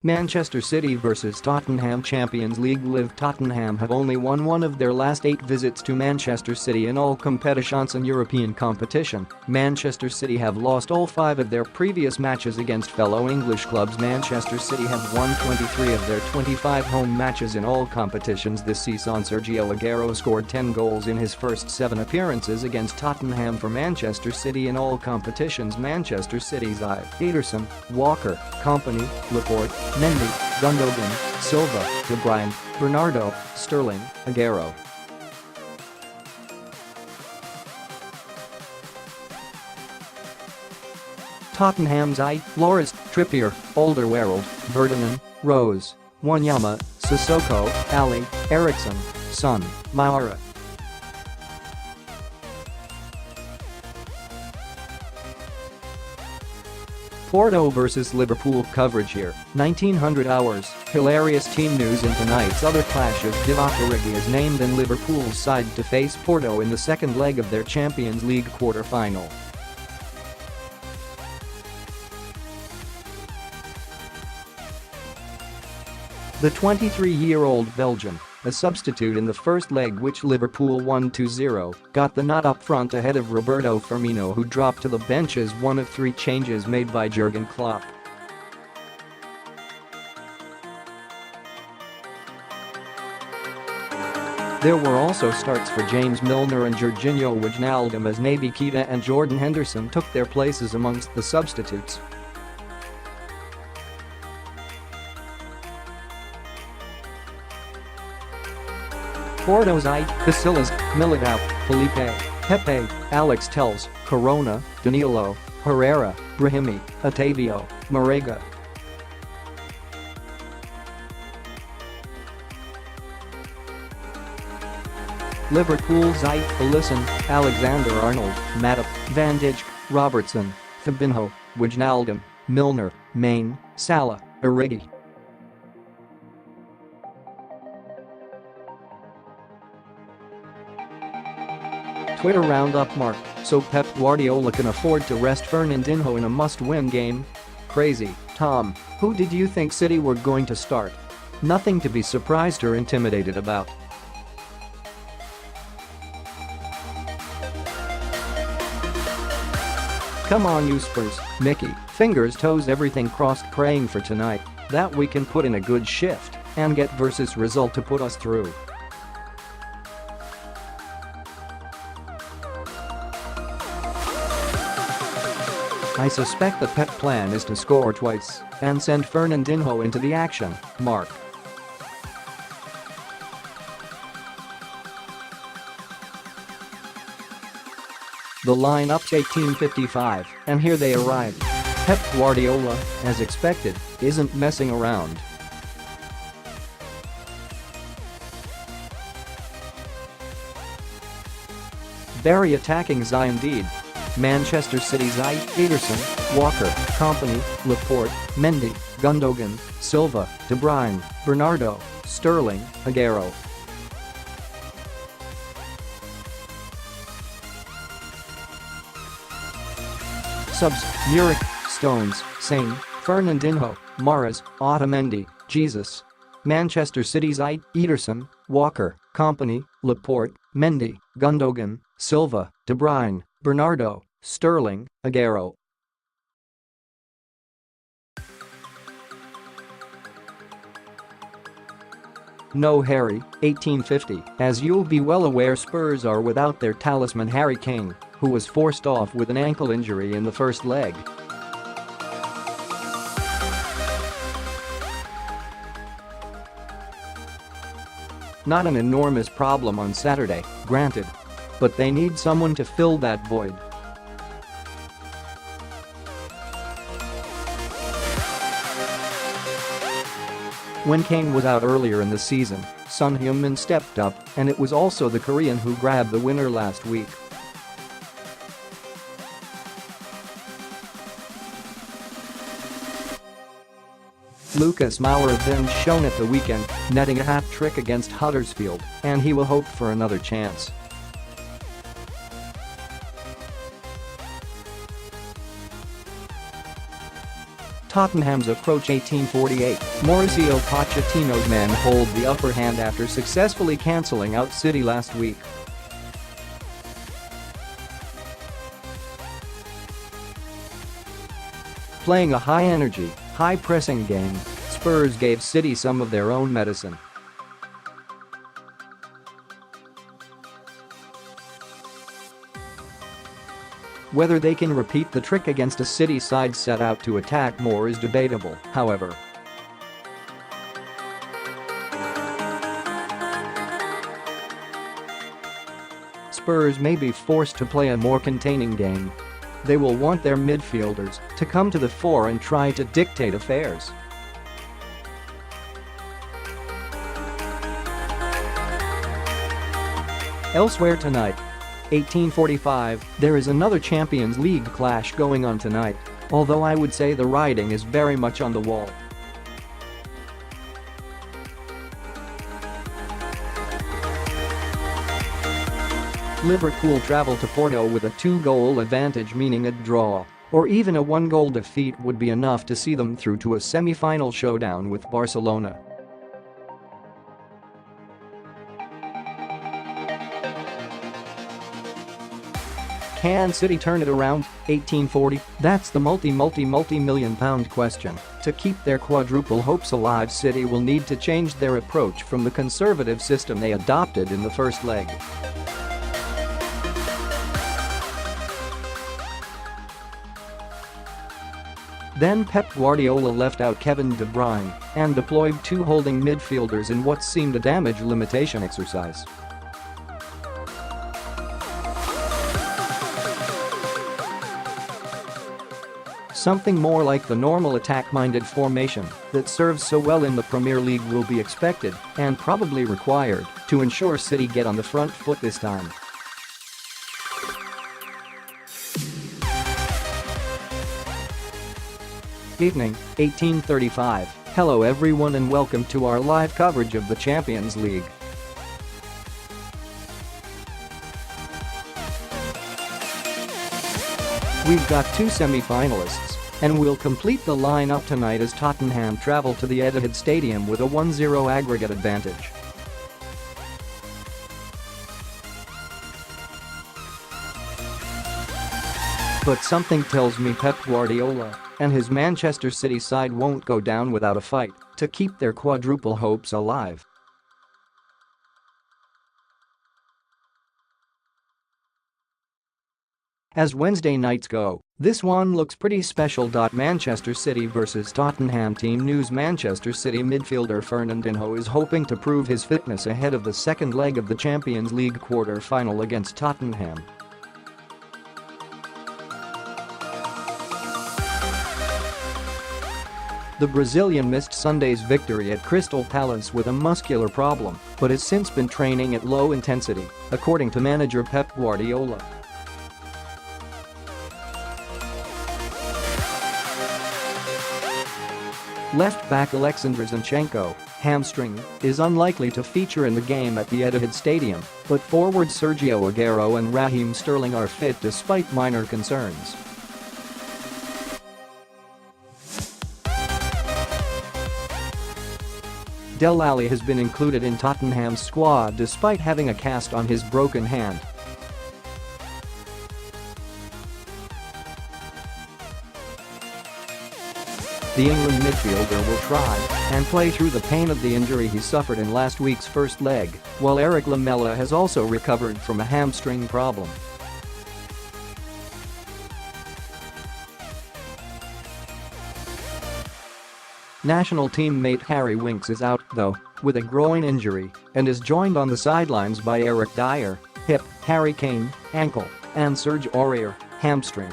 Manchester City vs Tottenham Champions League. Live. Tottenham have only won one of their last 8 visits to Manchester City in all competitions in European competition. Manchester City have lost all 5 of their previous matches against fellow English clubs. Manchester City have won 23 of their 25 home matches in all competitions this season. Sergio Aguero scored 10 goals in his first 7 appearances against Tottenham for Manchester City in all competitions. Manchester City's Ederson, Walker, Company, Laporte, Mendy, Gundogan, Silva, De Bruyne, Bernardo, Sterling, Aguero. Tottenham's Loris, Trippier, Alderweireld, Ferdinand, Rose, Wanyama, Sissoko, Ali, Eriksen, Son, Maura. Porto vs Liverpool coverage here, 1900 hours, hilarious team news in tonight's other clashes. Divock Origi is named in Liverpool's side to face Porto in the second leg of their Champions League quarter-final. The 23-year-old Belgian, a substitute in the first leg which Liverpool won 2-0, got the nod up front ahead of Roberto Firmino, who dropped to the bench as one of 3 changes made by Jurgen Klopp. There were also starts for James Milner and Jorginho Wijnaldum as Naby Keita and Jordan Henderson took their places amongst the substitutes. Porto's Casillas, Militao, Felipe, Pepe, Alex Telles, Corona, Danilo, Herrera, Brahimi, Otavio, Marega. Liverpool's Alisson, Alexander-Arnold, Matip, Van Dijk, Robertson, Fabinho, Wijnaldum, Milner, Maine, Salah, Origi. Twitter roundup: Mark, so Pep Guardiola can afford to rest Fernandinho in a must-win game? Crazy, Tom. Who did you think City were going to start? Nothing to be surprised or intimidated about. Come on you Spurs, Mickey, fingers toes everything crossed, praying for tonight that we can put in a good shift and get versus result to put us through. I suspect the Pep plan is to score twice and send Fernandinho into the action, Mark. The lineup's 1855, and here they arrive. Pep Guardiola, as expected, isn't messing around. Very attacking indeed. Manchester City's Ederson, Walker, Company, Laporte, Mendy, Gundogan, Silva, De Bruyne, Bernardo, Sterling, Aguero. Subs: Muric, Stones, Sane, Fernandinho, Mahrez, Otamendi, Jesus. Manchester City's Ederson, Walker, Company, Laporte, Mendy, Gundogan, Silva, De Bruyne, Bernardo, Sterling, Aguero. No Harry, 1850. As you'll be well aware, Spurs are without their talisman Harry Kane, who was forced off with an ankle injury in the first leg. Not an enormous problem on Saturday, granted. But they need someone to fill that void. When Kane was out earlier in the season, Son Heung-min stepped up, and it was also the Korean who grabbed the winner last week. Lucas Moura then shone at the weekend, netting a hat-trick against Huddersfield, and he will hope for another chance. Tottenham's approach 1848. Mauricio Pochettino's men hold the upper hand after successfully cancelling out City last week. Playing a high-energy, high-pressing game, Spurs gave City some of their own medicine. Whether they can repeat the trick against a City side set out to attack more is debatable, however. Spurs may be forced to play a more containing game. They will want their midfielders to come to the fore and try to dictate affairs. Elsewhere tonight, 1845, there is another Champions League clash going on tonight, although I would say the writing is very much on the wall. Liverpool travel to Porto with a 2-goal advantage, meaning a draw or even a 1-goal defeat would be enough to see them through to a semi-final showdown with Barcelona. Can City turn it around? 1840, that's the multi-million pound question. To keep their quadruple hopes alive, City will need to change their approach from the conservative system they adopted in the first leg. Then Pep Guardiola left out Kevin De Bruyne and deployed 2 holding midfielders in what seemed a damage limitation exercise. Something more like the normal attack-minded formation that serves so well in the Premier League will be expected and probably required to ensure City get on the front foot this time. Evening, 1835. Hello everyone and welcome to our live coverage of the Champions League. We've got 2 semi-finalists, and we'll complete the lineup tonight as Tottenham travel to the Etihad Stadium with a 1-0 aggregate advantage. But something tells me Pep Guardiola and his Manchester City side won't go down without a fight to keep their quadruple hopes alive. As Wednesday nights go, this one looks pretty special. Manchester City vs Tottenham. Team News. Manchester City midfielder Fernandinho is hoping to prove his fitness ahead of the second leg of the Champions League quarter-final against Tottenham. The Brazilian missed Sunday's victory at Crystal Palace with a muscular problem, but has since been training at low intensity, according to manager Pep Guardiola. Left-back Alexander Zinchenko, hamstring, is unlikely to feature in the game at the Etihad Stadium, but forward Sergio Aguero and Raheem Sterling are fit despite minor concerns. Dele Alli has been included in Tottenham's squad despite having a cast on his broken hand. The England midfielder will try and play through the pain of the injury he suffered in last week's first leg, while Eric Lamela has also recovered from a hamstring problem. National teammate Harry Winks is out, though, with a groin injury and is joined on the sidelines by Eric Dyer, hip, Harry Kane, ankle, and Serge Aurier, hamstring.